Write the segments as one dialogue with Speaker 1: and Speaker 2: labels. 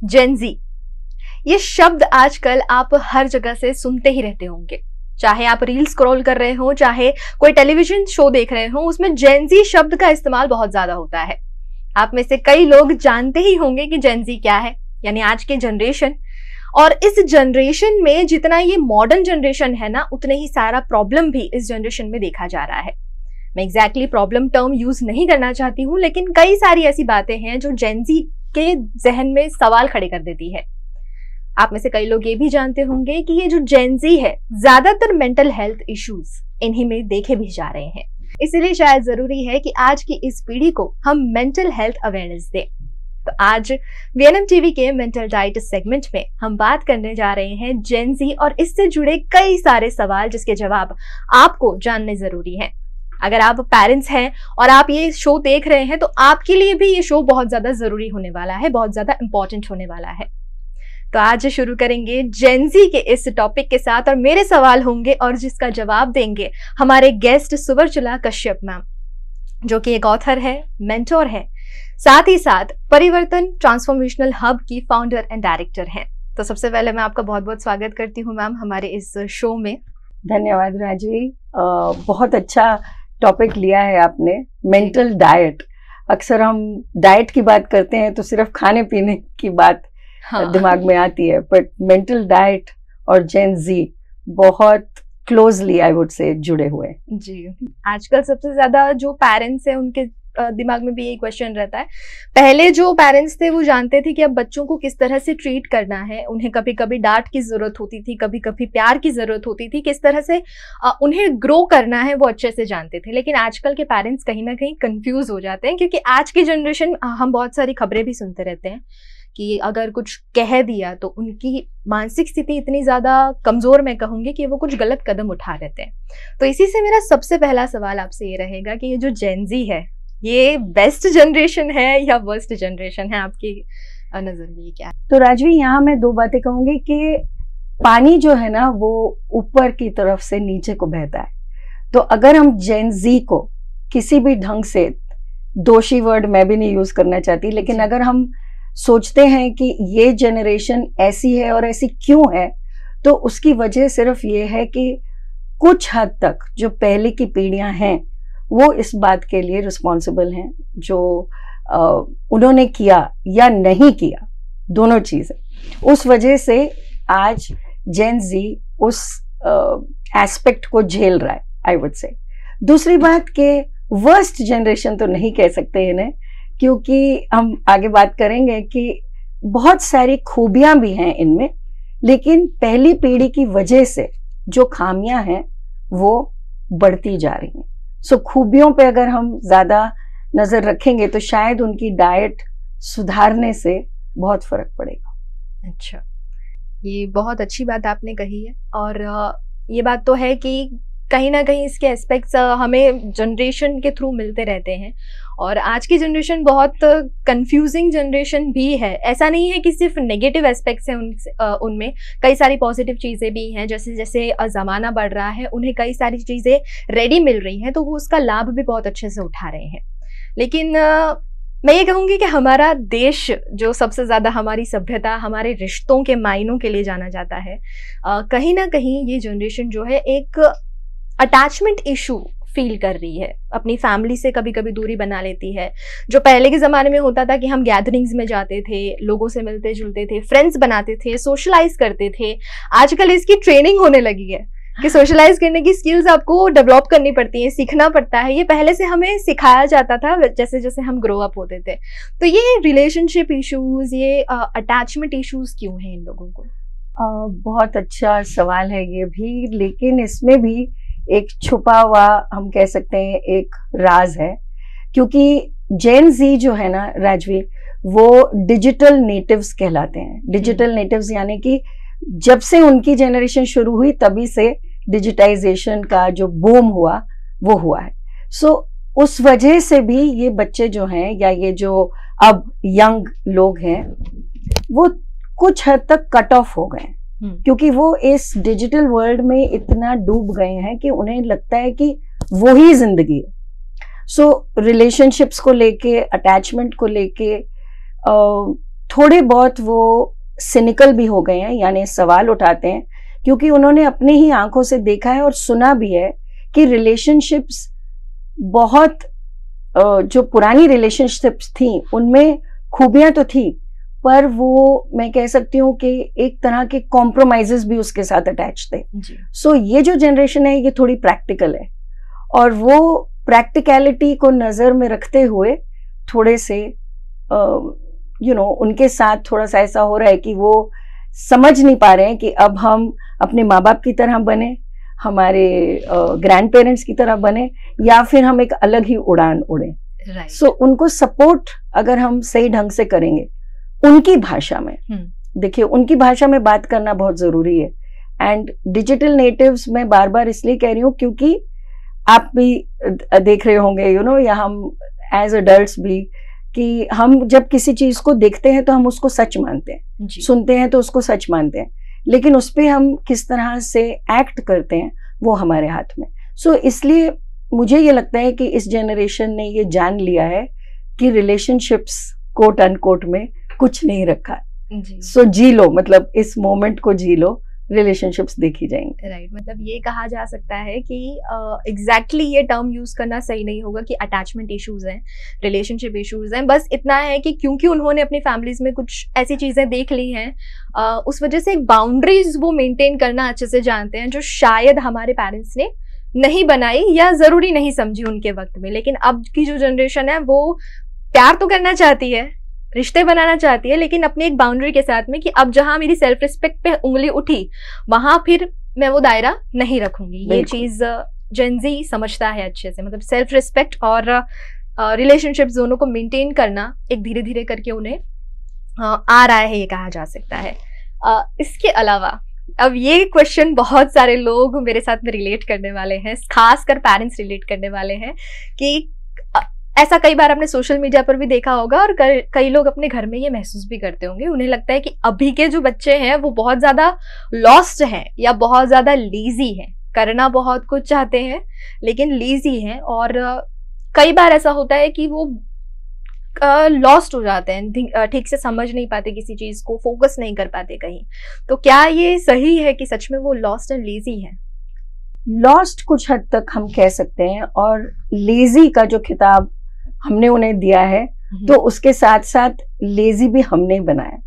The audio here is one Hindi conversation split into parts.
Speaker 1: जेन जी, ये शब्द आजकल आप हर जगह से सुनते ही रहते होंगे। चाहे आप रील स्क्रॉल कर रहे हो, चाहे कोई टेलीविजन शो देख रहे हो, उसमें जेन जी शब्द का इस्तेमाल बहुत ज्यादा होता है। आप में से कई लोग जानते ही होंगे कि जेन जी क्या है, यानी आज की जनरेशन। और इस जनरेशन में जितना ये मॉडर्न जनरेशन है ना, उतने ही सारा प्रॉब्लम भी इस जनरेशन में देखा जा रहा है। मैं एग्जैक्टली प्रॉब्लम टर्म यूज नहीं करना चाहती हूँ, लेकिन कई सारी ऐसी बातें हैं जो जेन जी के जहन में सवाल खड़े कर देती है। आप में से कई लोग ये भी जानते होंगे कि ये जो जेन जी है, ज्यादातर मेंटल हेल्थ इश्यूज इन्हीं में देखे भी जा रहे हैं। इसीलिए शायद जरूरी है कि आज की इस पीढ़ी को हम मेंटल हेल्थ अवेयरनेस दें। तो आज वीएनएम टीवी के मेंटल डाइट सेगमेंट में हम बात करने जा रहे हैं जेन जी और इससे जुड़े कई सारे सवाल जिसके जवाब आपको जानने जरूरी हैं। अगर आप पेरेंट्स हैं और आप ये शो देख रहे हैं, तो आपके लिए भी ये शो बहुत ज्यादा जरूरी होने वाला है, बहुत ज्यादा इंपॉर्टेंट होने वाला है। तो आज शुरू करेंगे जेन जी के इस टॉपिक के साथ और मेरे सवाल होंगे और जिसका जवाब देंगे हमारे गेस्ट सुवर्चला कश्यप मैम, जो कि एक ऑथर है, मेंटोर है, साथ ही साथ परिवर्तन ट्रांसफॉर्मेशनल हब की फाउंडर एंड डायरेक्टर हैं। तो सबसे पहले मैं आपका बहुत बहुत स्वागत करती हूँ मैम हमारे इस शो में।
Speaker 2: धन्यवाद राजवी, बहुत अच्छा टॉपिक लिया है आपने, मेंटल डाइट। अक्सर हम डाइट की बात करते हैं तो सिर्फ खाने पीने की बात दिमाग में आती है, बट मेंटल डाइट और जेन जी बहुत क्लोजली आई वुड से जुड़े हुए
Speaker 1: जी। आजकल सबसे ज्यादा जो पेरेंट्स हैं उनके दिमाग में भी यही क्वेश्चन रहता है। पहले जो पेरेंट्स थे वो जानते थे कि अब बच्चों को किस तरह से ट्रीट करना है, उन्हें कभी कभी डांट की जरूरत होती थी, कभी कभी प्यार की जरूरत होती थी, किस तरह से उन्हें ग्रो करना है वो अच्छे से जानते थे। लेकिन आजकल के पेरेंट्स कहीं ना कहीं कंफ्यूज हो जाते हैं, क्योंकि आज की जनरेशन, हम बहुत सारी खबरें भी सुनते रहते हैं कि अगर कुछ कह दिया तो उनकी मानसिक स्थिति इतनी ज्यादा कमजोर, मैं कहूंगी, कि वो कुछ गलत कदम उठा देते हैं। तो इसी से मेरा सबसे पहला सवाल आपसे ये रहेगा कि ये जो जेन जी है, ये बेस्ट जनरेशन है या वर्स्ट जनरेशन है आपकी नजर में, क्या है?
Speaker 2: तो राजवी, यहाँ मैं दो बातें कहूंगी कि पानी जो है ना वो ऊपर की तरफ से नीचे को बहता है। तो अगर हम जेन जी को किसी भी ढंग से, दोषी वर्ड मैं भी नहीं यूज करना चाहती, लेकिन अगर हम सोचते हैं कि ये जनरेशन ऐसी है और ऐसी क्यों है, तो उसकी वजह सिर्फ ये है कि कुछ हद तक जो पहले की पीढ़ियां हैं वो इस बात के लिए रिस्पॉन्सिबल हैं, जो उन्होंने किया या नहीं किया, दोनों चीजें। उस वजह से आज जेन जी उस एस्पेक्ट को झेल रहा है, आई वुड से। दूसरी बात के वर्स्ट जनरेशन तो नहीं कह सकते इन्हें, क्योंकि हम आगे बात करेंगे कि बहुत सारी खूबियां भी हैं इनमें, लेकिन पहली पीढ़ी की वजह से जो खामियां हैं वो बढ़ती जा रही हैं। सो खूबियों पे अगर हम ज्यादा नजर रखेंगे तो शायद उनकी डाइट सुधारने से बहुत फर्क पड़ेगा।
Speaker 1: अच्छा, ये बहुत अच्छी बात आपने कही है। और ये बात तो है कि कहीं ना कहीं इसके एस्पेक्ट्स हमें जनरेशन के थ्रू मिलते रहते हैं, और आज की जनरेशन बहुत कंफ्यूजिंग जनरेशन भी है। ऐसा नहीं है कि सिर्फ नेगेटिव एस्पेक्ट्स हैं उनमें कई सारी पॉजिटिव चीज़ें भी हैं। जैसे जैसे ज़माना बढ़ रहा है, उन्हें कई सारी चीज़ें रेडी मिल रही हैं, तो वो उसका लाभ भी बहुत अच्छे से उठा रहे हैं। लेकिन मैं ये कहूँगी कि हमारा देश, जो सबसे ज़्यादा हमारी सभ्यता, हमारे रिश्तों के मायनों के लिए जाना जाता है, कहीं ना कहीं ये जनरेशन जो है एक अटैचमेंट इशू फील कर रही है, अपनी फैमिली से कभी कभी दूरी बना लेती है। जो पहले के ज़माने में होता था कि हम गैदरिंग्स में जाते थे, लोगों से मिलते जुलते थे, फ्रेंड्स बनाते थे, सोशलाइज करते थे, आजकल इसकी ट्रेनिंग होने लगी है कि सोशलाइज करने की स्किल्स आपको डेवलप करनी पड़ती हैं, सीखना पड़ता है। ये पहले से हमें सिखाया जाता था जैसे जैसे हम ग्रो अप होते थे। तो ये रिलेशनशिप इश्यूज, ये अटैचमेंट इश्यूज क्यों हैं इन लोगों को?
Speaker 2: बहुत अच्छा सवाल है ये भी, लेकिन इसमें भी एक छुपा हुआ, हम कह सकते हैं, एक राज है। क्योंकि जेन जी जो है ना राजवी, वो डिजिटल नेटिव्स कहलाते हैं। डिजिटल नेटिव्स यानी कि जब से उनकी जनरेशन शुरू हुई तभी से डिजिटाइजेशन का जो बूम हुआ वो हुआ है। सो उस वजह से भी ये बच्चे जो हैं, या ये जो अब यंग लोग हैं, वो कुछ हद तक कट ऑफ हो गए, क्योंकि वो इस डिजिटल वर्ल्ड में इतना डूब गए हैं कि उन्हें लगता है कि वो ही जिंदगी है। सो रिलेशनशिप्स को लेके, अटैचमेंट को लेके थोड़े बहुत वो सिनिकल भी हो गए हैं, यानी सवाल उठाते हैं, क्योंकि उन्होंने अपने ही आंखों से देखा है और सुना भी है कि रिलेशनशिप्स बहुत जो पुरानी रिलेशनशिप्स थी उनमें खूबियां तो थी, पर वो मैं कह सकती हूँ कि एक तरह के कॉम्प्रोमाइजेस भी उसके साथ अटैच थे। सो ये जो जनरेशन है ये थोड़ी प्रैक्टिकल है, और वो प्रैक्टिकलिटी को नजर में रखते हुए थोड़े से उनके साथ थोड़ा सा ऐसा हो रहा है कि वो समझ नहीं पा रहे हैं कि अब हम अपने माँ बाप की तरह बने, हमारे ग्रैंड पेरेंट्स की तरह बने, या फिर हम एक अलग ही उड़ान उड़े। सो उनको सपोर्ट अगर हम सही ढंग से करेंगे उनकी भाषा में, देखिए उनकी भाषा में बात करना बहुत जरूरी है। एंड डिजिटल नेटिव्स मैं बार बार इसलिए कह रही हूँ क्योंकि आप भी देख रहे होंगे या हम एज अडल्ट्स भी, कि हम जब किसी चीज को देखते हैं तो हम उसको सच मानते हैं, सुनते हैं तो उसको सच मानते हैं, लेकिन उस पर हम किस तरह से एक्ट करते हैं वो हमारे हाथ में। सो इसलिए मुझे ये लगता है कि इस जनरेशन ने ये जान लिया है कि रिलेशनशिप्स कोट अनकोट में कुछ नहीं रखा। सो जी लो, मतलब इस मोमेंट को जी लो, रिलेशनशिप्स देखी जाएंगे।
Speaker 1: राइट, मतलब ये कहा जा सकता है कि एग्जैक्टली ये टर्म यूज करना सही नहीं होगा कि अटैचमेंट इश्यूज हैं, रिलेशनशिप इश्यूज हैं। बस इतना है कि क्योंकि उन्होंने अपनी फैमिलीज में कुछ ऐसी चीजें देख ली हैं, उस वजह से एक बाउंड्रीज वो मेंटेन करना अच्छे से जानते हैं, जो शायद हमारे पेरेंट्स ने नहीं बनाई या जरूरी नहीं समझी उनके वक्त में। लेकिन अब की जो जनरेशन है वो प्यार तो करना चाहती है, रिश्ते बनाना चाहती है, लेकिन अपनी एक बाउंड्री के साथ में कि अब जहां मेरी सेल्फ रिस्पेक्ट पे उंगली उठी वहां फिर मैं वो दायरा नहीं रखूंगी। ये चीज जेनजी समझता है अच्छे से, मतलब सेल्फ रिस्पेक्ट और रिलेशनशिप दोनों को मेंटेन करना एक धीरे धीरे करके उन्हें आ रहा है, ये कहा जा सकता है। इसके अलावा अब ये क्वेश्चन बहुत सारे लोग मेरे साथ में रिलेट करने वाले हैं, खासकर पेरेंट्स रिलेट करने वाले हैं, कि ऐसा कई बार आपने सोशल मीडिया पर भी देखा होगा और कई लोग अपने घर में ये महसूस भी करते होंगे। उन्हें लगता है कि अभी के जो बच्चे हैं वो बहुत ज्यादा लॉस्ट हैं या बहुत ज्यादा लीजी हैं, करना बहुत कुछ चाहते हैं लेकिन लीजी हैं, और कई बार ऐसा होता है कि वो लॉस्ट हो जाते हैं, ठीक से समझ नहीं पाते किसी चीज को, फोकस नहीं कर पाते कहीं। तो क्या ये सही है कि सच में वो लॉस्ट एंड लेजी है?
Speaker 2: लॉस्ट कुछ हद तक हम कह सकते हैं, और लेजी का जो खिताब हमने उन्हें दिया है तो उसके साथ साथ लेजी भी हमने ही बनाया।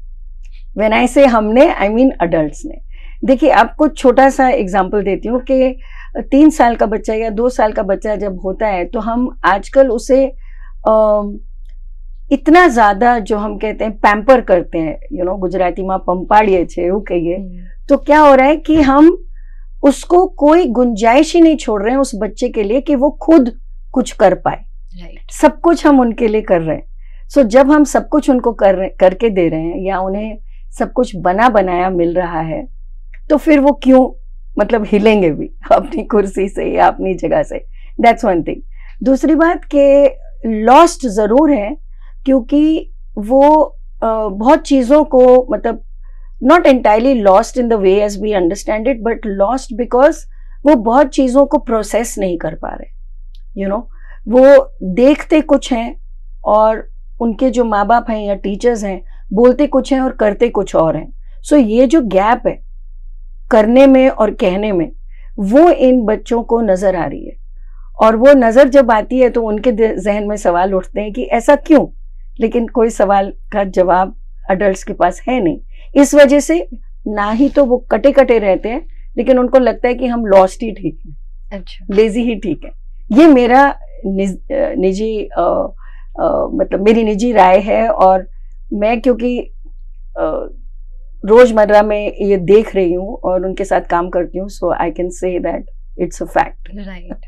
Speaker 2: व्हेन आई से हमने, आई मीन अडल्ट्स ने। देखिए आपको छोटा सा एग्जांपल देती हूँ कि 3 साल का बच्चा या 2 साल का बच्चा जब होता है तो हम आजकल उसे इतना ज्यादा जो हम कहते हैं पैम्पर करते हैं, गुजराती में पंपाड़िए छे એવું कहिए, तो क्या हो रहा है कि हम उसको कोई गुंजाइश ही नहीं छोड़ रहे हैं उस बच्चे के लिए कि वो खुद कुछ कर पाए। सब कुछ हम उनके लिए कर रहे हैं। सो जब हम सब कुछ उनको करके दे रहे हैं या उन्हें सब कुछ बना बनाया मिल रहा है, तो फिर वो क्यों मतलब हिलेंगे भी अपनी कुर्सी से या अपनी जगह से। That's one thing. दूसरी बात कि लॉस्ट जरूर है, क्योंकि वो बहुत चीजों को, मतलब not entirely lost in the way as we understand it, but lost because वो बहुत चीजों को प्रोसेस नहीं कर पा रहे। वो देखते कुछ हैं और उनके जो माँ बाप हैं या टीचर्स हैं बोलते कुछ हैं और करते कुछ और हैं। सो ये जो गैप है करने में और कहने में, वो इन बच्चों को नजर आ रही है, और वो नजर जब आती है तो उनके जहन में सवाल उठते हैं कि ऐसा क्यों, लेकिन कोई सवाल का जवाब अडल्ट्स के पास है नहीं। इस वजह से ना ही तो वो कटे कटे रहते हैं, लेकिन उनको लगता है कि हम लॉस्ट ही ठीक है, अच्छा लेजी ही ठीक है। ये मेरा निजी मतलब मेरी निजी राय है, और मैं क्योंकि रोजमर्रा में ये देख रही हूँ और उनके साथ काम करती हूँ, so I can say that it's a fact.
Speaker 1: Right.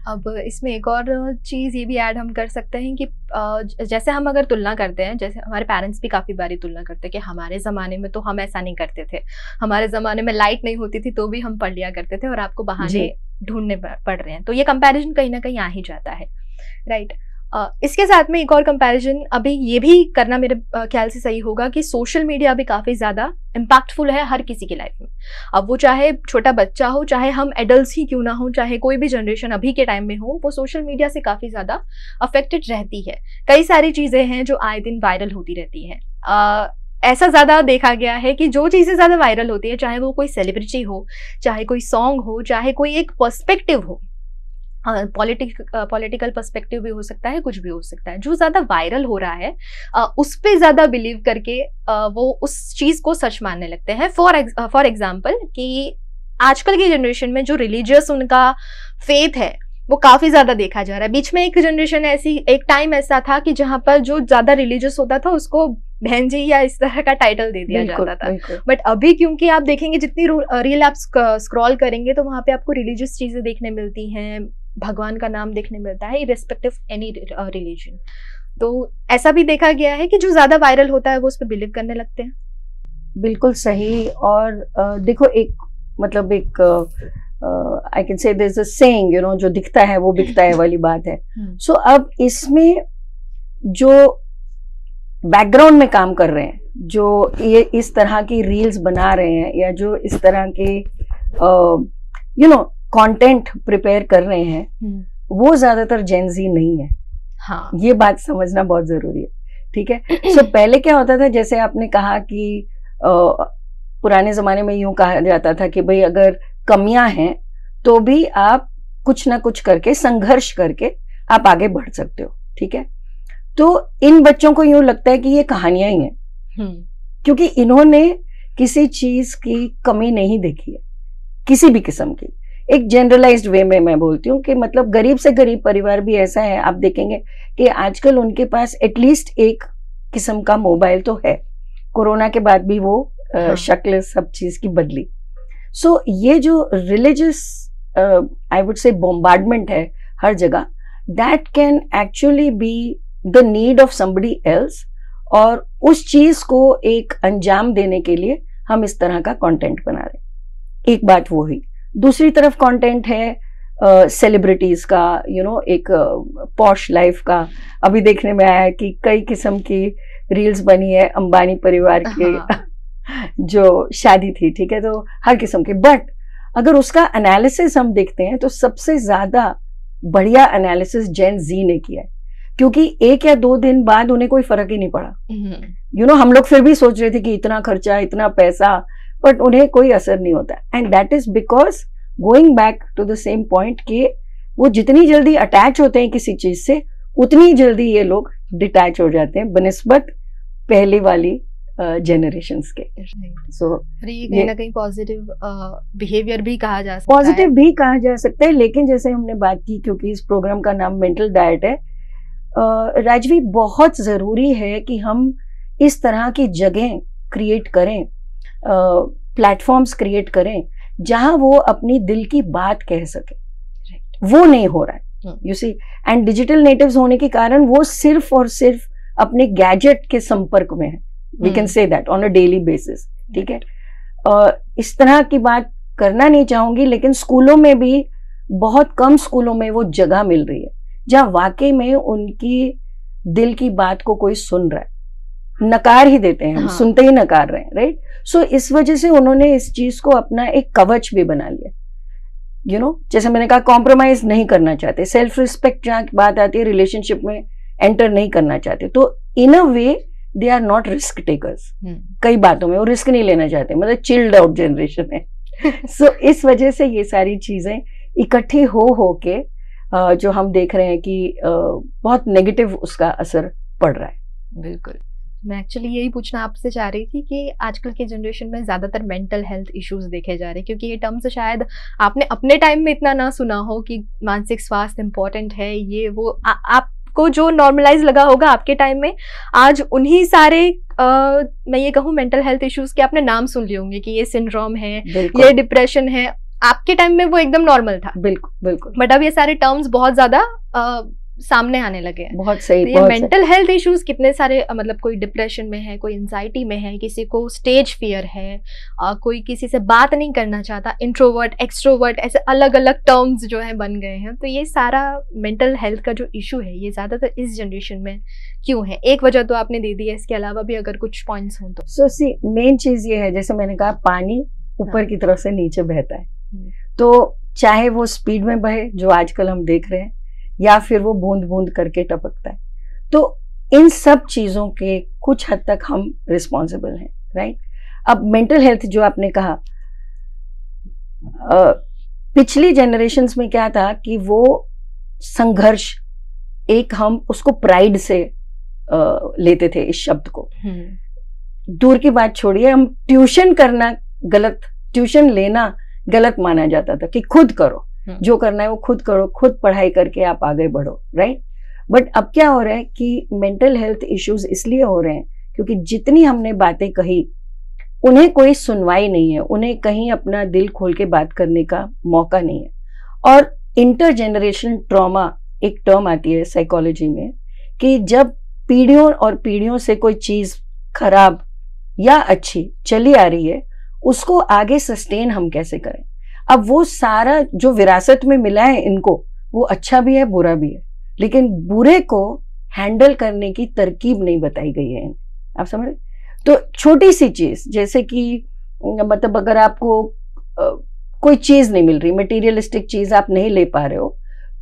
Speaker 1: अब इसमें एक और चीज़ ये भी ऐड हम कर सकते हैं कि जैसे हम अगर तुलना करते हैं, जैसे हमारे पेरेंट्स भी काफ़ी बारी तुलना करते हैं कि हमारे ज़माने में तो हम ऐसा नहीं करते थे, हमारे ज़माने में लाइट नहीं होती थी तो भी हम पढ़ लिया करते थे और आपको बहाने ढूंढने पड़ रहे हैं। तो ये कंपैरिजन कहीं ना कहीं आ ही जाता है, राइट। इसके साथ में एक और कंपैरिजन अभी ये भी करना मेरे ख्याल से सही होगा कि सोशल मीडिया अभी काफ़ी ज़्यादा इम्पैक्टफुल है हर किसी की लाइफ में। अब वो चाहे छोटा बच्चा हो, चाहे हम एडल्ट्स ही क्यों ना हो, चाहे कोई भी जनरेशन अभी के टाइम में हो, वो सोशल मीडिया से काफ़ी ज़्यादा अफेक्टेड रहती है। कई सारी चीज़ें हैं जो आए दिन वायरल होती रहती हैं। ऐसा ज्यादा देखा गया है कि जो चीजें ज्यादा वायरल होती है, चाहे वो कोई सेलिब्रिटी हो, चाहे कोई सॉन्ग हो, चाहे कोई एक पर्सपेक्टिव हो, पॉलिटिकल पर्सपेक्टिव भी हो सकता है, कुछ भी हो सकता है, जो ज्यादा वायरल हो रहा है उस पे ज्यादा बिलीव करके वो उस चीज को सच मानने लगते हैं। फॉर एग्जाम्पल कि आजकल की जनरेशन में जो रिलीजियस उनका फेथ है वो काफी ज्यादा देखा जा रहा है। बीच में एक टाइम ऐसा था कि जहां पर जो ज्यादा रिलीजियस होता था उसको बहन जी या इस तरह का टाइटल दे दिया जाता था। बट अभी क्योंकि आप देखेंगे जितनी रील आप स्क्रॉल करेंगे तो वहां पे आपको रिलीजियस चीजें देखने मिलती हैं, भगवान का नाम देखने मिलता है, इरेस्पेक्टिव एनी रिलीजन। तो ऐसा भी देखा गया है कि जो ज्यादा वायरल होता है वो उस पर बिलीव करने लगते हैं।
Speaker 2: बिल्कुल सही। और देखो एक I can say there is a saying, जो दिखता है वो बिकता है वाली बात है। सो अब इसमें जो बैकग्राउंड में काम कर रहे हैं, जो ये इस तरह की रील्स बना रहे हैं या जो इस तरह के कंटेंट प्रिपेयर कर रहे हैं, वो ज्यादातर जेन ज़ी नहीं है।
Speaker 1: हाँ, ये
Speaker 2: बात समझना बहुत जरूरी है। ठीक है। सो पहले क्या होता था, जैसे आपने कहा कि पुराने जमाने में यूं कहा जाता था कि भाई अगर कमियां हैं तो भी आप कुछ ना कुछ करके, संघर्ष करके आप आगे बढ़ सकते हो। ठीक है। तो इन बच्चों को यूं लगता है कि ये कहानियां ही हैं, क्योंकि इन्होंने किसी चीज की कमी नहीं देखी है, किसी भी किस्म की। एक जनरलाइज्ड वे में मैं बोलती हूँ कि मतलब गरीब से गरीब परिवार भी ऐसा है, आप देखेंगे कि आजकल उनके पास एटलीस्ट एक किस्म का मोबाइल तो है। कोरोना के बाद भी वो शक्ल सब चीज की बदली। सो ये जो रिलीजियस आई वुड से बॉम्बार्डमेंट है हर जगह, that can actually be the need of somebody else, और उस चीज को एक अंजाम देने के लिए हम इस तरह का कंटेंट बना रहे हैं। एक बात वो हुई। दूसरी तरफ कंटेंट है सेलिब्रिटीज का, एक पॉश लाइफ का। अभी देखने में आया है कि कई किस्म की रील्स बनी है अंबानी परिवार के जो शादी थी। ठीक है। तो हर किस्म के, बट अगर उसका एनालिसिस हम देखते हैं तो सबसे ज्यादा बढ़िया एनालिसिस जेन ज़ी ने किया है, क्योंकि 1 या 2 दिन बाद उन्हें कोई फर्क ही नहीं पड़ा। हम लोग फिर भी सोच रहे थे कि इतना खर्चा, इतना पैसा, बट उन्हें कोई असर नहीं होता। And that is because going back to the same point कि वो जितनी जल्दी अटैच होते हैं किसी चीज से, उतनी जल्दी ये लोग डिटैच हो जाते हैं बनिस्बत पहले वाली जनरेशंस के।
Speaker 1: सो ये कहीं ना कहीं पॉजिटिव बिहेवियर भी कहा जा सकता है,
Speaker 2: पॉजिटिव भी कहा जा सकता है। लेकिन जैसे हमने बात की, क्योंकि इस प्रोग्राम का नाम मेंटल डाइट है, राजवी, बहुत जरूरी है कि हम इस तरह की जगह क्रिएट करें, प्लेटफॉर्म्स क्रिएट करें जहां वो अपनी दिल की बात कह सके। वो नहीं हो रहा है, you see. And digital natives होने के कारण वो सिर्फ और सिर्फ अपने गैजेट के संपर्क में है। We can say that on a daily basis. ठीक है। इस तरह की बात करना नहीं चाहूंगी, लेकिन स्कूलों में भी बहुत कम स्कूलों में वो जगह मिल रही है जहां वाकई में उनकी दिल की बात को कोई सुन रहा है। नकार ही देते हैं हम, हाँ। सुनते ही नकार रहे हैं, राइट। सो इस वजह से उन्होंने इस चीज को अपना एक कवच भी बना लिया। जैसे मैंने कहा, कॉम्प्रोमाइज नहीं करना चाहते, सेल्फ रिस्पेक्ट जहां बात आती है रिलेशनशिप में एंटर नहीं करना चाहते। तो in a way they are not risk takers. कई बातों में वो रिस्क नहीं लेना चाहते, मतलब चिल्ड आउट जनरेशन है। सो इस वजह से ये सारी चीजें इकट्ठी हो के जो हम देख रहे हैं कि बहुत नेगेटिव उसका असर पड़ रहा है।
Speaker 1: बिल्कुल। मैं एक्चुअली यही पूछना आपसे चाह रही थी कि आजकल की जनरेशन में ज्यादातर मेंटल हेल्थ इश्यूज देखे जा रहे हैं, क्योंकि ये टर्म्स शायद आपने अपने टाइम में इतना ना सुना हो कि मानसिक स्वास्थ्य इंपॉर्टेंट है, ये वो आपको जो नॉर्मलाइज लगा होगा आपके टाइम में, आज उन्हीं सारे मैं ये कहूँ मेंटल हेल्थ इश्यूज के आपने नाम सुन लिए होंगे कि ये सिंड्रोम है, ये डिप्रेशन है। आपके टाइम में वो एकदम नॉर्मल था।
Speaker 2: बिल्कुल बिल्कुल।
Speaker 1: बट अब ये सारे टर्म्स बहुत ज्यादा सामने आने लगे हैं।
Speaker 2: बहुत सही।
Speaker 1: तो ये मेंटल हेल्थ इश्यूज कितने सारे, मतलब कोई डिप्रेशन में है, कोई एंजाइटी में है, किसी को स्टेज फियर है, कोई किसी से बात नहीं करना चाहता, इंट्रोवर्ट, एक्सट्रोवर्ट, ऐसे अलग अलग टर्म्स जो है बन गए हैं। तो ये सारा मेंटल हेल्थ का जो इशू है ये ज्यादातर इस जनरेशन में क्यों है? एक वजह तो आपने दे दी है, इसके अलावा भी अगर कुछ पॉइंट्स हो तो।
Speaker 2: सो सी, मेन चीज ये है, जैसे मैंने कहा, पानी ऊपर की तरफ से नीचे बहता है। तो चाहे वो स्पीड में बहे जो आजकल हम देख रहे हैं, या फिर वो बूंद बूंद करके टपकता है। तो इन सब चीजों के कुछ हद तक हम रिस्पॉन्सिबल हैं, राइट। अब मेंटल हेल्थ जो आपने कहा, पिछली जनरेशन्स में क्या था कि वो संघर्ष, एक हम उसको प्राइड से लेते थे इस शब्द को। दूर की बात छोड़िए, हम ट्यूशन करना गलत, ट्यूशन लेना गलत माना जाता था कि खुद करो, जो करना है वो खुद करो, खुद पढ़ाई करके आप आगे बढ़ो, राइट। बट अब क्या हो रहा है कि मेंटल हेल्थ इश्यूज इसलिए हो रहे हैं क्योंकि जितनी हमने बातें कही उन्हें कोई सुनवाई नहीं है, उन्हें कहीं अपना दिल खोल के बात करने का मौका नहीं है। और इंटरजेनरेशनल ट्रॉमा एक टर्म आती है साइकोलॉजी में कि जब पीढ़ियों और पीढ़ियों से कोई चीज खराब या अच्छी चली आ रही है, उसको आगे सस्टेन हम कैसे करें। अब वो सारा जो विरासत में मिला है इनको, वो अच्छा भी है बुरा भी है, लेकिन बुरे को हैंडल करने की तरकीब नहीं बताई गई है। आप समझ रहे? तो छोटी सी चीज जैसे कि मतलब अगर आपको कोई चीज नहीं मिल रही, मटेरियलिस्टिक चीज आप नहीं ले पा रहे हो,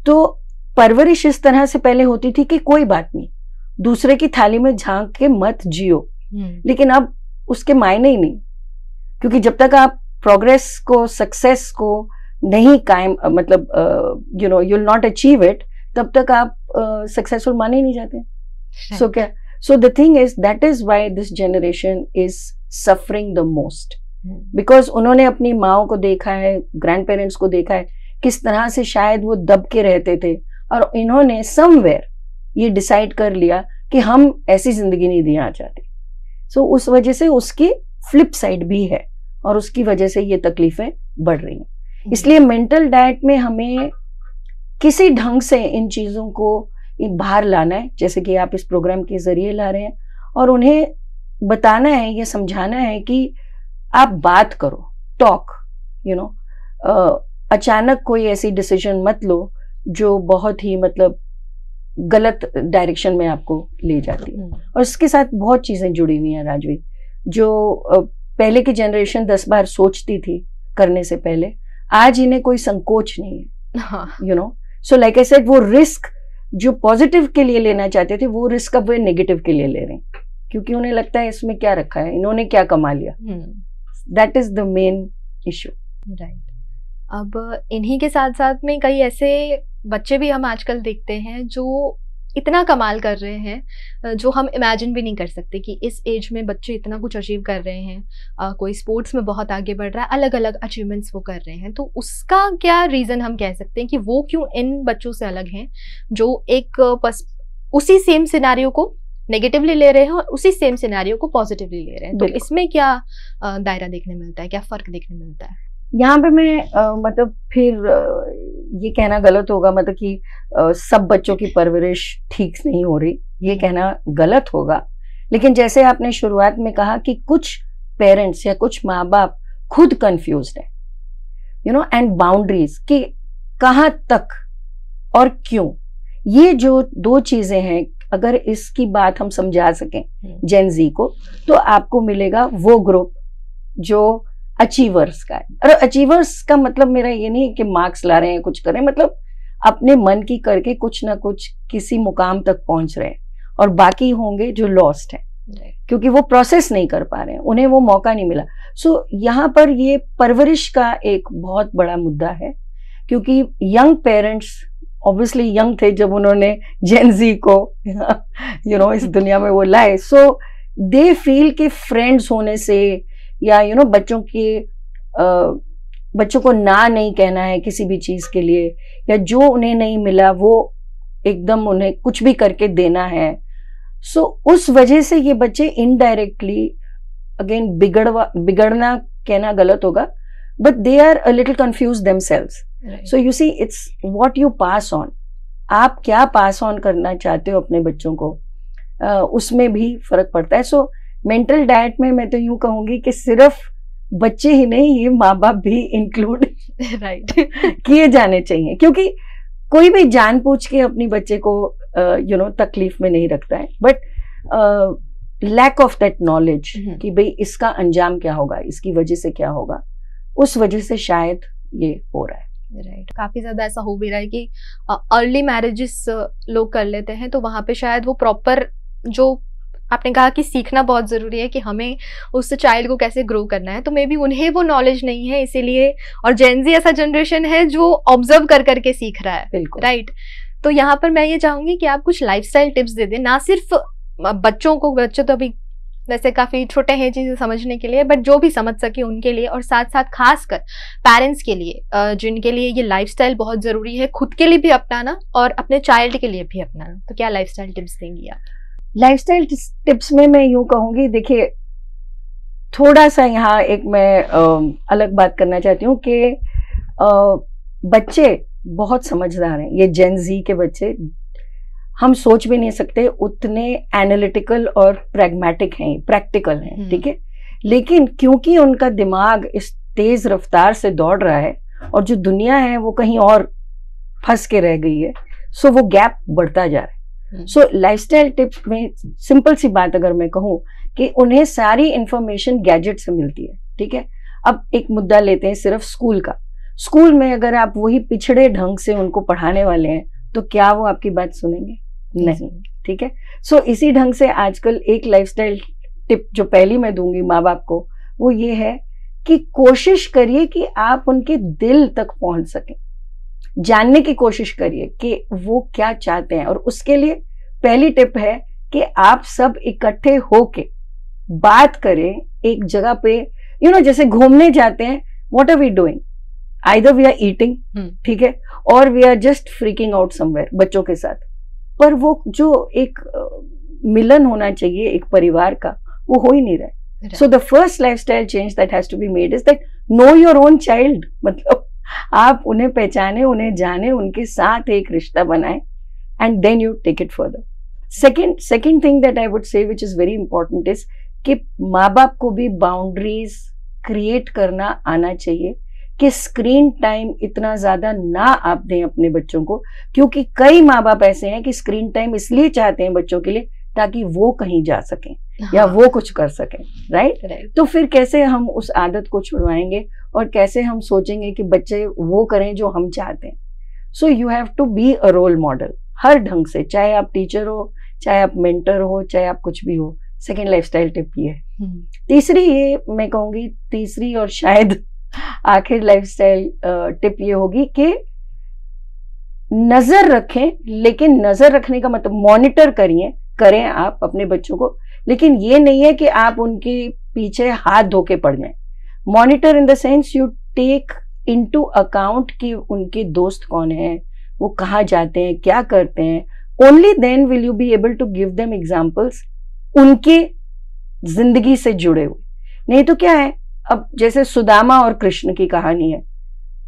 Speaker 2: तो परवरिश इस तरह से पहले होती थी कि कोई बात नहीं, दूसरे की थाली में झांक के मत जियो। लेकिन अब उसके मायने ही नहीं, क्योंकि जब तक आप प्रोग्रेस को, सक्सेस को नहीं कायम, मतलब you know you will not achieve it, तब तक आप सक्सेसफुल माने ही नहीं जाते। सो क्या, so the thing is that is why this generation is suffering the most, because उन्होंने अपनी माओ को देखा है, ग्रैंड पेरेंट्स को देखा है किस तरह से शायद वो दब के रहते थे, और इन्होंने समवेयर ये डिसाइड कर लिया कि हम ऐसी जिंदगी नहीं जीना चाहते। सो उस वजह से उसकी फ्लिप साइड भी है और उसकी वजह से ये तकलीफें बढ़ रही हैं। इसलिए मेंटल डाइट में हमें किसी ढंग से इन चीजों को बाहर लाना है, जैसे कि आप इस प्रोग्राम के जरिए ला रहे हैं, और उन्हें बताना है, ये समझाना है कि आप बात करो, टॉक, यू नो, अचानक कोई ऐसी डिसीजन मत लो जो बहुत ही मतलब गलत डायरेक्शन में आपको ले जाती है। और इसके साथ बहुत चीजें जुड़ी हुई हैं राजवी, जो पहले की जनरेशन 10 बार सोचती थी करने से पहले, आज इन्हें कोई संकोच नहीं है, you know. So like I said, वो रिस्क जो पॉजिटिव के लिए लेना चाहते थे, वो रिस्क अब वे नेगेटिव के लिए ले रहे हैं, क्योंकि उन्हें लगता है इसमें क्या रखा है, इन्होंने क्या कमा लिया। That is the main issue,
Speaker 1: right. अब इन्हीं के साथ साथ में कई ऐसे बच्चे भी हम आजकल देखते हैं जो इतना कमाल कर रहे हैं जो हम इमेजिन भी नहीं कर सकते कि इस एज में बच्चे इतना कुछ अचीव कर रहे हैं। कोई स्पोर्ट्स में बहुत आगे बढ़ रहा है, अलग अलग अचीवमेंट्स वो कर रहे हैं। तो उसका क्या रीज़न हम कह सकते हैं कि वो क्यों इन बच्चों से अलग हैं जो एक उसी सेम सिनेरियो को नेगेटिवली ले रहे हैं और उसी सेम सिनेरियो को पॉजिटिवली ले रहे हैं। तो इसमें क्या दायरा देखने मिलता है, क्या फ़र्क देखने मिलता है?
Speaker 2: यहाँ पे मैं मतलब फिर ये कहना गलत होगा, मतलब कि सब बच्चों की परवरिश ठीक नहीं हो रही, ये कहना गलत होगा। लेकिन जैसे आपने शुरुआत में कहा कि कुछ पेरेंट्स या कुछ माँ बाप खुद कंफ्यूज्ड है, यू नो, एंड बाउंड्रीज कि कहाँ तक और क्यों। ये जो दो चीजें हैं, अगर इसकी बात हम समझा सकें जेन जी को, तो आपको मिलेगा वो ग्रुप जो अचीवर्स का है। और अचीवर्स का मतलब मेरा ये नहीं है कि मार्क्स ला रहे हैं, कुछ कर रहे हैं, मतलब अपने मन की करके कुछ ना कुछ किसी मुकाम तक पहुंच रहे हैं। और बाकी होंगे जो लॉस्ट हैं, क्योंकि वो प्रोसेस नहीं कर पा रहे हैं, उन्हें वो मौका नहीं मिला। सो यहाँ पर ये परवरिश का एक बहुत बड़ा मुद्दा है, क्योंकि यंग पेरेंट्स ऑब्वियसली यंग थे जब उन्होंने जेन जी को यू नो इस दुनिया में वो लाए। सो दे फील कि फ्रेंड्स होने से या यू नो बच्चों को ना नहीं कहना है किसी भी चीज के लिए, या जो उन्हें नहीं मिला वो एकदम उन्हें कुछ भी करके देना है। सो उस वजह से ये बच्चे इनडायरेक्टली, अगेन बिगड़ना कहना गलत होगा, but they are a little confuse themselves. So you see, it's what you pass on, आप क्या पास ऑन करना चाहते हो अपने बच्चों को, उसमें भी फर्क पड़ता है। सो मेंटल डाइट में मैं तो यूं कहूंगी कि सिर्फ बच्चे ही नहीं, ये माँ बाप भी इंक्लूड
Speaker 1: राइट
Speaker 2: किए जाने चाहिए, क्योंकि कोई भी जानबूझ के अपनी बच्चे को यू नो तकलीफ में नहीं रखता है, but lack of that knowledge कि भाई इसका अंजाम क्या होगा, इसकी वजह से क्या होगा, उस वजह से शायद ये हो रहा है।
Speaker 1: राइट काफी ज्यादा ऐसा हो भी रहा है कि अर्ली मैरिजेस लोग कर लेते हैं, तो वहां पे शायद वो प्रॉपर जो आपने कहा कि सीखना बहुत जरूरी है कि हमें उस चाइल्ड को कैसे ग्रो करना है, तो मे बी उन्हें वो नॉलेज नहीं है इसीलिए, और जेनजी ऐसा जनरेशन है जो ऑब्जर्व कर करके सीख रहा है, राइट। तो यहाँ पर मैं ये चाहूंगी कि आप कुछ लाइफस्टाइल टिप्स दे दें, ना सिर्फ बच्चों को, बच्चे तो अभी वैसे काफी छोटे हैं चीजें समझने के लिए, बट जो भी समझ सके उनके लिए, और साथ साथ खासकर पेरेंट्स के लिए जिनके लिए ये लाइफस्टाइल बहुत जरूरी है, खुद के लिए भी अपनाना और अपने चाइल्ड के लिए भी अपनाना। तो क्या लाइफस्टाइल टिप्स देंगी आप?
Speaker 2: लाइफस्टाइल टिप्स में मैं यूं कहूंगी, देखिए थोड़ा सा यहाँ एक मैं अलग बात करना चाहती हूँ कि बच्चे बहुत समझदार हैं, ये जेन जी के बच्चे, हम सोच भी नहीं सकते उतने एनालिटिकल और प्रैग्मेटिक हैं, प्रैक्टिकल हैं, ठीक है। लेकिन क्योंकि उनका दिमाग इस तेज रफ्तार से दौड़ रहा है और जो दुनिया है वो कहीं और फंस के रह गई है, सो वो गैप बढ़ता जा रहा है। सो लाइफस्टाइल टिप्स में सिंपल सी बात अगर मैं कहूँ कि उन्हें सारी इंफॉर्मेशन गैजेट से मिलती है, ठीक है। अब एक मुद्दा लेते हैं सिर्फ स्कूल का। स्कूल में अगर आप वही पिछड़े ढंग से उनको पढ़ाने वाले हैं तो क्या वो आपकी बात सुनेंगे? नहीं, ठीक है। सो इसी ढंग से आजकल एक लाइफस्टाइल टिप जो पहली मैं दूंगी माँ बाप को, वो ये है कि कोशिश करिए कि आप उनके दिल तक पहुंच सकें, जानने की कोशिश करिए कि वो क्या चाहते हैं। और उसके लिए पहली टिप है कि आप सब इकट्ठे होके बात करें एक जगह पे, जैसे घूमने जाते हैं, what are we doing, either we are eating, ठीक है, और we are just freaking out somewhere बच्चों के साथ, पर वो जो एक मिलन होना चाहिए एक परिवार का, वो हो ही नहीं रहा है। So the first lifestyle change that has to be made is that know your own child, मतलब आप उन्हें पहचाने, उन्हें जाने, उनके साथ एक रिश्ता बनाए, and then you take it further. Second thing that I would say which is very important is कि माँ बाप को भी बाउंड्रीज क्रिएट करना आना चाहिए कि स्क्रीन टाइम इतना ज्यादा ना आप दें अपने बच्चों को, क्योंकि कई माँ बाप ऐसे हैं कि स्क्रीन टाइम इसलिए चाहते हैं बच्चों के लिए ताकि वो कहीं जा सकें, या वो कुछ कर सकें, राइट। तो फिर कैसे हम उस आदत को छुड़वाएंगे और कैसे हम सोचेंगे कि बच्चे वो करें जो हम चाहते हैं। So you have to be a role model हर ढंग से, चाहे आप टीचर हो, चाहे आप मेंटर हो, चाहे आप कुछ भी हो। सेकेंड लाइफस्टाइल टिप ये है। तीसरी, ये मैं कहूंगी तीसरी और शायद आखिर लाइफस्टाइल टिप ये होगी कि नजर रखें, लेकिन नजर रखने का मतलब मॉनिटर करें आप अपने बच्चों को, लेकिन ये नहीं है कि आप उनके पीछे हाथ धो के पड़ जाएं। Monitor in the sense you take into account कि उनके दोस्त कौन हैं, वो कहाँ जाते हैं, क्या करते हैं। Only then will you be able to give them examples उनके जिंदगी से जुड़े हुए। नहीं तो क्या है, अब जैसे सुदामा और कृष्ण की कहानी है,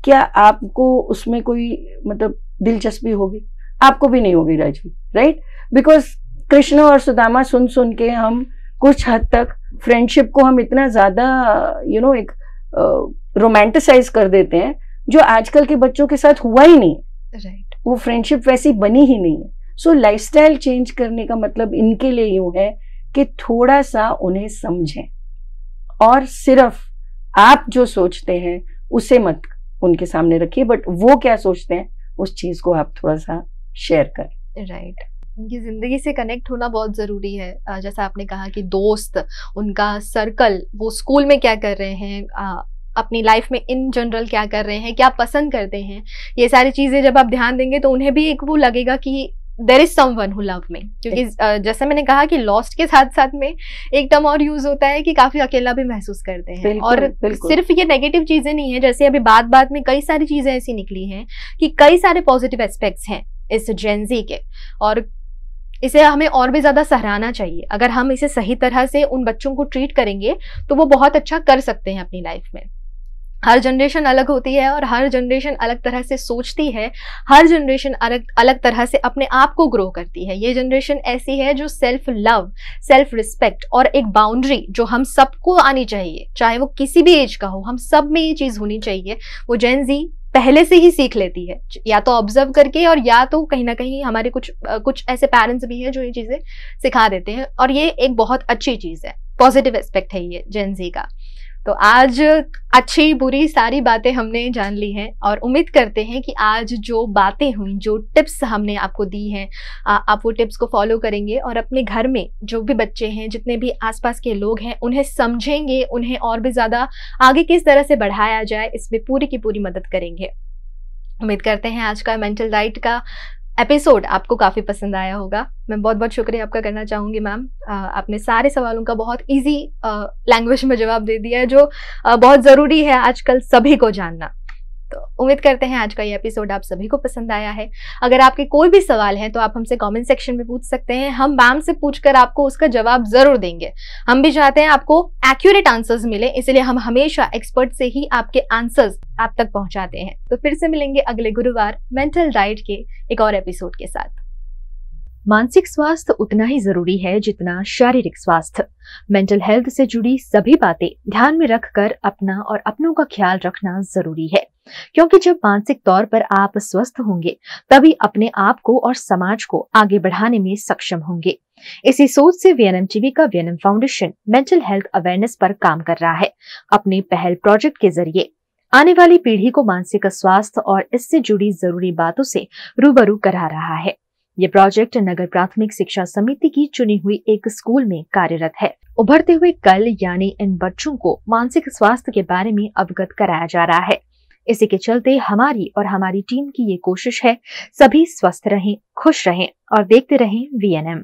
Speaker 2: क्या आपको उसमें कोई मतलब दिलचस्पी होगी? आपको भी नहीं होगी राजवी, राइट। बिकॉज कृष्ण और सुदामा सुन के हम कुछ हद तक फ्रेंडशिप को हम इतना ज्यादा एक रोमांटिसाइज कर देते हैं, जो आजकल के बच्चों के साथ हुआ ही नहीं है, राइट। वो फ्रेंडशिप वैसी बनी ही नहीं है। सो लाइफस्टाइल चेंज करने का मतलब इनके लिए यूं है कि थोड़ा सा उन्हें समझें, और सिर्फ आप जो सोचते हैं उसे मत उनके सामने रखिए, बट वो क्या सोचते हैं उस चीज को आप थोड़ा सा शेयर करें,
Speaker 1: राइट। उनकी जिंदगी से कनेक्ट होना बहुत जरूरी है। जैसा आपने कहा कि दोस्त, उनका सर्कल, वो स्कूल में क्या कर रहे हैं, अपनी लाइफ में इन जनरल क्या कर रहे हैं, क्या पसंद करते हैं, ये सारी चीजें जब आप ध्यान देंगे तो उन्हें भी एक वो लगेगा कि there is someone who love me. क्योंकि जैसे मैंने कहा कि लॉस्ट के साथ साथ में एक टर्म और यूज होता है कि काफी अकेला भी महसूस करते हैं। और सिर्फ ये नेगेटिव चीजें नहीं है, जैसे अभी बात में कई सारी चीजें ऐसी निकली हैं कि कई सारे पॉजिटिव एस्पेक्ट्स हैं इस जेन ज़ी के, और इसे हमें और भी ज्यादा सराहना चाहिए। अगर हम इसे सही तरह से उन बच्चों को ट्रीट करेंगे तो वो बहुत अच्छा कर सकते हैं अपनी लाइफ में। हर जनरेशन अलग होती है और हर जनरेशन अलग तरह से सोचती है, हर जनरेशन अलग तरह से अपने आप को ग्रो करती है। ये जनरेशन ऐसी है जो सेल्फ लव, सेल्फ रिस्पेक्ट और एक बाउंड्री जो हम सबको आनी चाहिए, चाहे वो किसी भी एज का हो, हम सब में ये चीज होनी चाहिए, वो जेन ज़ी पहले से ही सीख लेती है, या तो ऑब्जर्व करके और या तो कहीं ना कहीं हमारे कुछ ऐसे पेरेंट्स भी हैं जो ये चीजें सिखा देते हैं। और ये एक बहुत अच्छी चीज है, पॉजिटिव एस्पेक्ट है ये जेन ज़ी का। तो आज अच्छी बुरी सारी बातें हमने जान ली हैं और उम्मीद करते हैं कि आज जो बातें हुई, जो टिप्स हमने आपको दी हैं, आप वो टिप्स को फॉलो करेंगे और अपने घर में जो भी बच्चे हैं, जितने भी आसपास के लोग हैं, उन्हें समझेंगे, उन्हें और भी ज़्यादा आगे किस तरह से बढ़ाया जाए, इसमें पूरी की पूरी मदद करेंगे। उम्मीद करते हैं आज का मेंटल डाइट का एपिसोड आपको काफ़ी पसंद आया होगा। मैं बहुत बहुत शुक्रिया आपका करना चाहूँगी मैम। आपने सारे सवालों का बहुत इजी लैंग्वेज में जवाब दे दिया है, जो बहुत ज़रूरी है आजकल सभी को जानना। तो उम्मीद करते हैं आज का ये एपिसोड आप सभी को पसंद आया है। अगर आपके कोई भी सवाल है तो आप हमसे कमेंट सेक्शन में पूछ सकते हैं। हम मैम से पूछकर आपको उसका जवाब जरूर देंगे। हम भी चाहते हैं आपको एक्यूरेट आंसर्स मिले, इसलिए हम हमेशा एक्सपर्ट से ही आपके आंसर्स आप तक पहुंचाते हैं। तो फिर से मिलेंगे अगले गुरुवार मेंटल डाइट के एक और एपिसोड के साथ।
Speaker 3: मानसिक स्वास्थ्य उतना ही जरूरी है जितना शारीरिक स्वास्थ्य। मेंटल हेल्थ से जुड़ी सभी बातें ध्यान में रखकर अपना और अपनों का ख्याल रखना जरूरी है, क्योंकि जब मानसिक तौर पर आप स्वस्थ होंगे तभी अपने आप को और समाज को आगे बढ़ाने में सक्षम होंगे। इसी सोच से वीएनएम टीवी का VNM foundation mental health awareness पर काम कर रहा है। अपने पहल प्रोजेक्ट के जरिए आने वाली पीढ़ी को मानसिक स्वास्थ्य और इससे जुड़ी जरूरी बातों से रूबरू करा रहा है। ये प्रोजेक्ट नगर प्राथमिक शिक्षा समिति की चुनी हुई एक स्कूल में कार्यरत है। उभरते हुए कल यानी इन बच्चों को मानसिक स्वास्थ्य के बारे में अवगत कराया जा रहा है। इसी के चलते हमारी और हमारी टीम की ये कोशिश है, सभी स्वस्थ रहें, खुश रहें और देखते रहें वीएनएम।